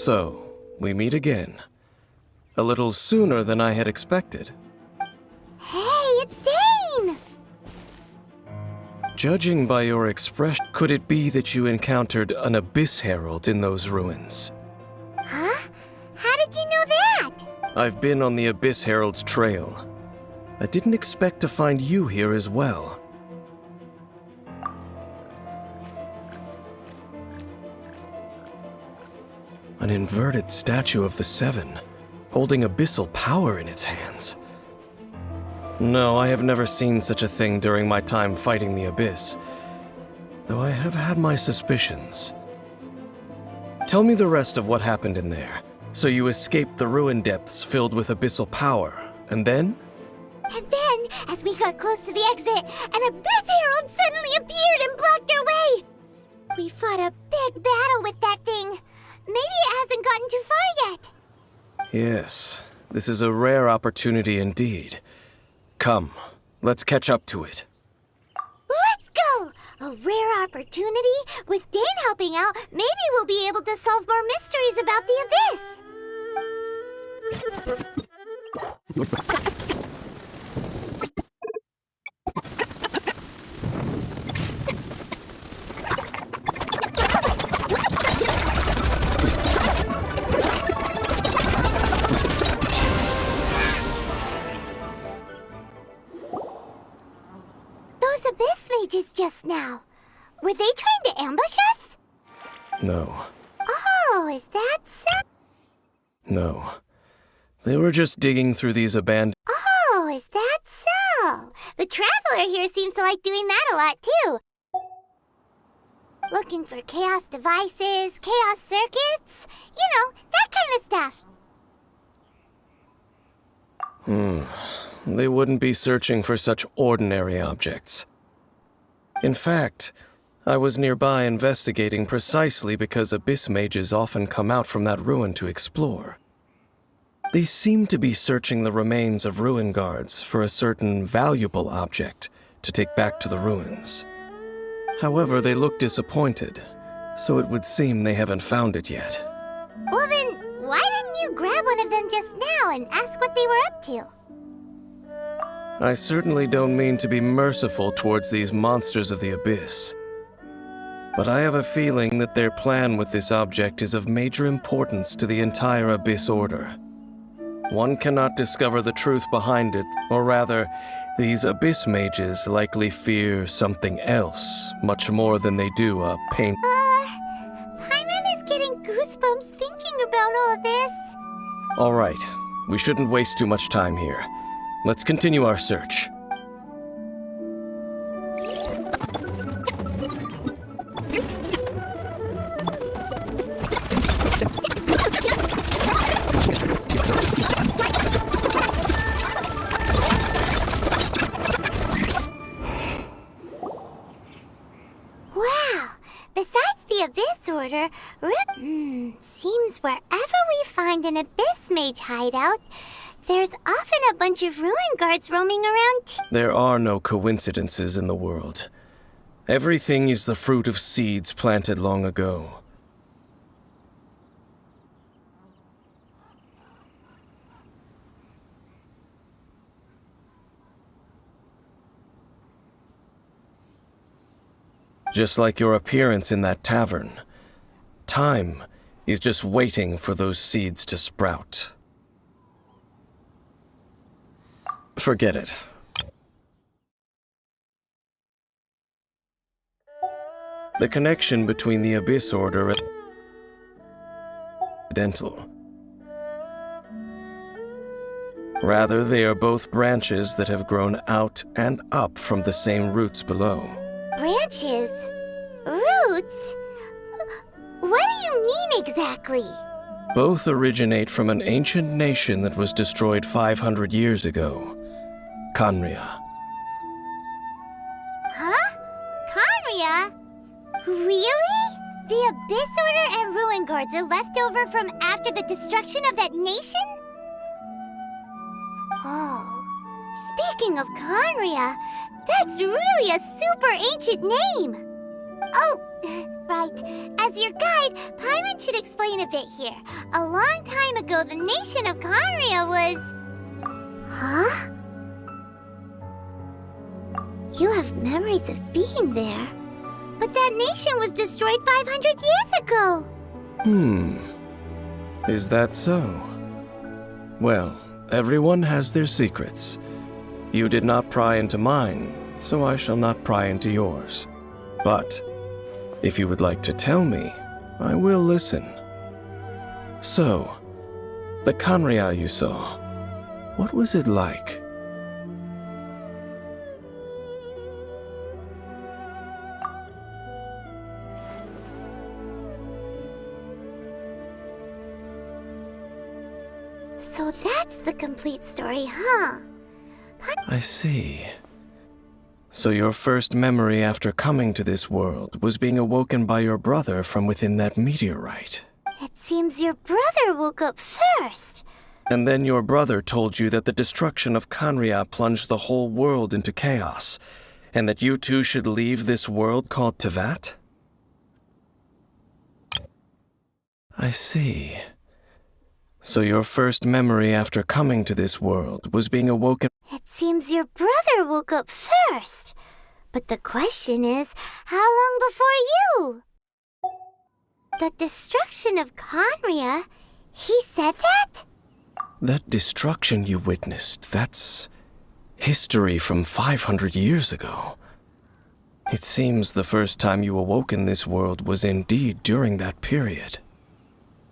So, we meet again. A little sooner than I had expected. Hey, it's Dane! Judging by your expression, could it be that you encountered an Abyss Herald in those ruins? Huh? How did you know that? I've been on the Abyss Herald's trail. I didn't expect to find you here as well. An inverted statue of the Seven, holding abyssal power in its hands. No, I have never seen such a thing during my time fighting the Abyss, though I have had my suspicions. Tell me the rest of what happened in there. So you escaped the ruin depths filled with abyssal power, and then? And then, as we got close to the exit, an Abyss Herald suddenly appeared and blocked our way! We fought a big battle with that thing. Maybe it hasn't gotten too far yet. Yes, this is a rare opportunity indeed. Come, let's catch up to it. Let's go! A rare opportunity? With Dane helping out, maybe we'll be able to solve more mysteries about the Abyss! Those Abyss mages just now. Were they trying to ambush us? No. Oh, is that so? No. They were just digging through these abandoned... Oh, is that so? The Traveler here seems to like doing that a lot, too. Looking for chaos devices, chaos circuits, you know, that kind of stuff. They wouldn't be searching for such ordinary objects. In fact, I was nearby investigating precisely because Abyss mages often come out from that ruin to explore. They seem to be searching the remains of ruin guards for a certain valuable object to take back to the ruins. However, they look disappointed, so it would seem they haven't found it yet. Well then, why didn't you grab one of them just now and ask what they were up to? I certainly don't mean to be merciful towards these monsters of the Abyss. But I have a feeling that their plan with this object is of major importance to the entire Abyss Order. One cannot discover the truth behind it, or rather, these Abyss mages likely fear something else, much more than they do a pain. Paimon is getting goosebumps thinking about all of this. All right, we shouldn't waste too much time here. Let's continue our search. Wow! Besides the Abyss Order, seems wherever we find an Abyss Mage hideout, there's often a bunch of ruin guards roaming around. There are no coincidences in the world. Everything is the fruit of seeds planted long ago. Just like your appearance in that tavern, time is just waiting for those seeds to sprout. Forget it. The connection between the Abyss Order and dental. Rather, they are both branches that have grown out and up from the same roots below. Branches? Roots? What do you mean exactly? Both originate from an ancient nation that was destroyed 500 years ago. Khaenri'ah. Huh? Khaenri'ah? Really? The Abyss Order and Ruin Guards are left over from after the destruction of that nation? Oh, speaking of Khaenri'ah, that's really a super ancient name. Oh, Right. As your guide, Paimon should explain a bit here. A long time ago, the nation of Conria was... Huh? You have memories of being there. But that nation was destroyed 500 years ago. Is that so? Well, everyone has their secrets. You did not pry into mine, so I shall not pry into yours. But if you would like to tell me, I will listen. So, the Conria you saw, what was it like? So that's the complete story, huh? I see. So your first memory after coming to this world was being awoken by your brother from within that meteorite. It seems your brother woke up first. And then your brother told you that the destruction of Conria plunged the whole world into chaos, and that you two should leave this world called Tevat? I see. So your first memory after coming to this world was being awoken... It seems your brother woke up first. But the question is, how long before you? The destruction of Conria? He said that? That destruction you witnessed, that's history from 500 years ago. It seems the first time you awoke in this world was indeed during that period.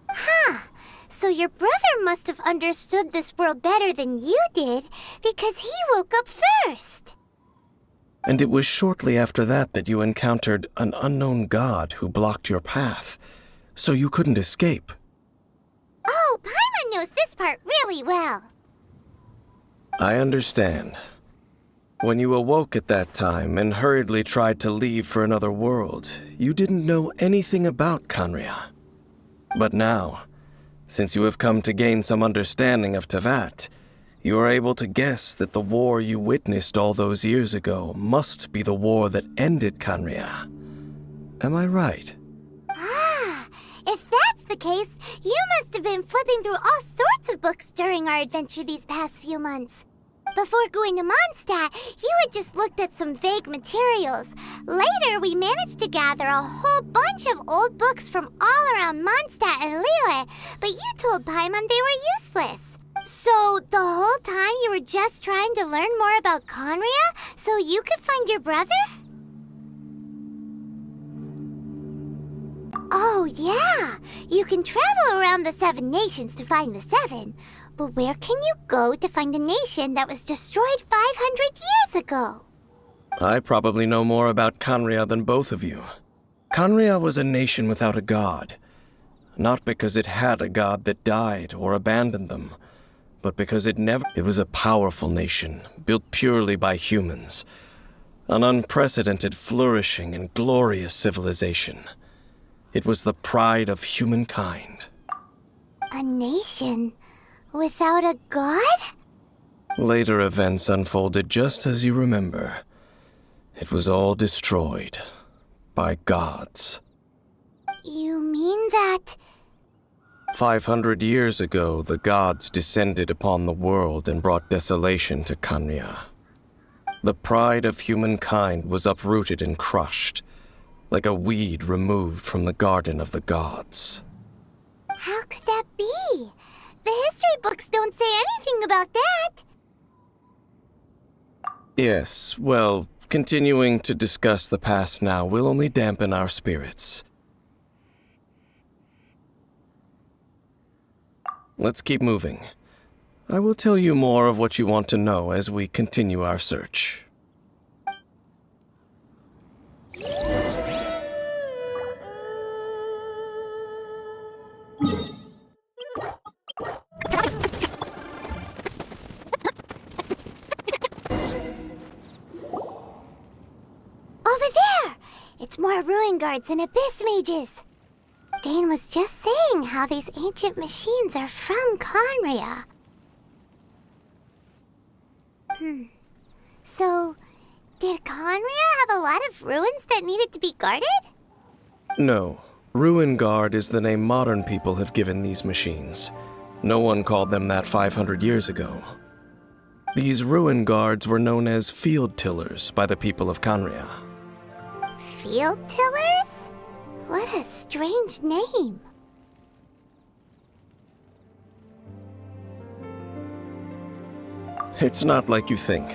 Huh. So your brother must have understood this world better than you did, because he woke up first. And it was shortly after that that you encountered an unknown god who blocked your path, so you couldn't escape. Oh, Paimon knows this part really well. I understand. When you awoke at that time and hurriedly tried to leave for another world, you didn't know anything about Conria. But now, since you have come to gain some understanding of Tevat, you are able to guess that the war you witnessed all those years ago must be the war that ended Conria. Am I right? Ah, if that's the case, you must have been flipping through all sorts of books during our adventure these past few months. Before going to Mondstadt, you had just looked at some vague materials. Later, we managed to gather a whole bunch of old books from all around Mondstadt and Liyue, but you told Paimon they were useless. So, the whole time you were just trying to learn more about Conria so you could find your brother? Oh, yeah. You can travel around the 7 nations to find the 7. But where can you go to find a nation that was destroyed 500 years ago? I probably know more about Conria than both of you. Conria was a nation without a god. Not because it had a god that died or abandoned them, but because it was a powerful nation, built purely by humans. An unprecedented, flourishing, and glorious civilization. It was the pride of humankind. A nation without a god? Later events unfolded just as you remember. It was all destroyed by gods. You mean that... 500 years ago, the gods descended upon the world and brought desolation to Conria. The pride of humankind was uprooted and crushed, like a weed removed from the garden of the gods. How could that be? The history books don't say anything about that. Yes, well, continuing to discuss the past now will only dampen our spirits. Let's keep moving. I will tell you more of what you want to know as we continue our search. Over there! It's more ruin guards and abyss mages. Dane was just saying how these ancient machines are from Conria. So, did Conria have a lot of ruins that needed to be guarded? No, Ruin Guard is the name modern people have given these machines. No one called them that 500 years ago. These Ruin Guards were known as field tillers by the people of Canria. Field tillers? What a strange name. It's not like you think.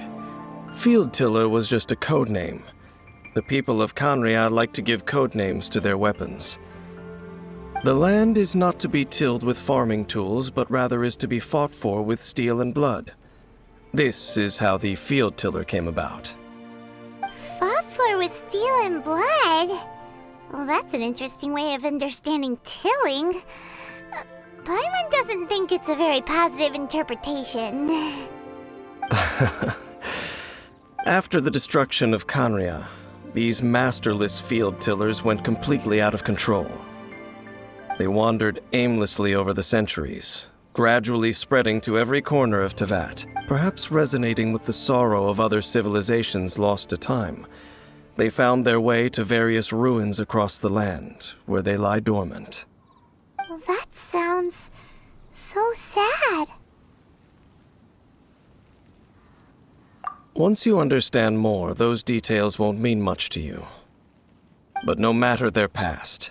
Field tiller was just a code name. The people of Canria like to give code names to their weapons. The land is not to be tilled with farming tools, but rather is to be fought for with steel and blood. This is how the field tiller came about. Fought for with steel and blood? Well, that's an interesting way of understanding tilling. Paimon doesn't think it's a very positive interpretation. After the destruction of Canria, these masterless field tillers went completely out of control. They wandered aimlessly over the centuries, gradually spreading to every corner of Teyvat, perhaps resonating with the sorrow of other civilizations lost to time. They found their way to various ruins across the land, where they lie dormant. Well, that sounds so sad. Once you understand more, those details won't mean much to you. But no matter their past,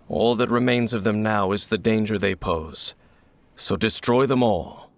all that remains of them now is the danger they pose. So destroy them all,